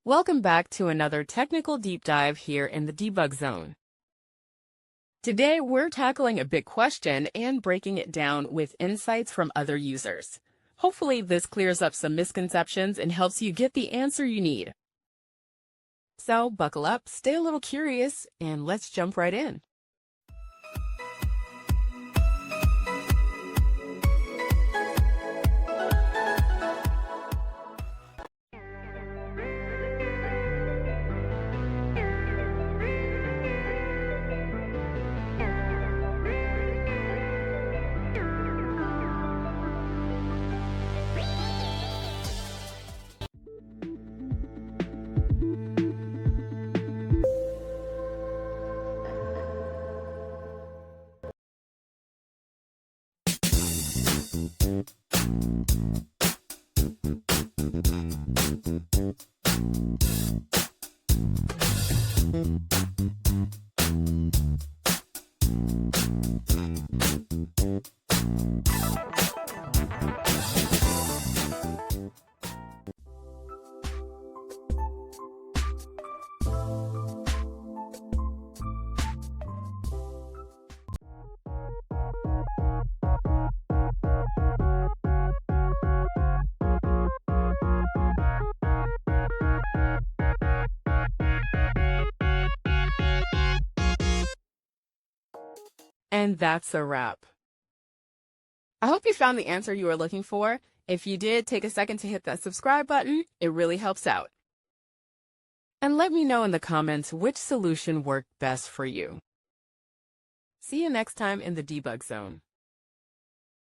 Welcome back to another technical deep dive here in the debug zone. Today, we're tackling a big question and breaking it down with insights from other users. Hopefully, this clears up some misconceptions and helps you get the answer you need. So, buckle up, stay a little curious, and let's jump right in. And that's a wrap. I hope you found the answer you were looking for. If you did, take a second to hit that subscribe button. It really helps out. And let me know in the comments which solution worked best for you. See you next time in the debug zone.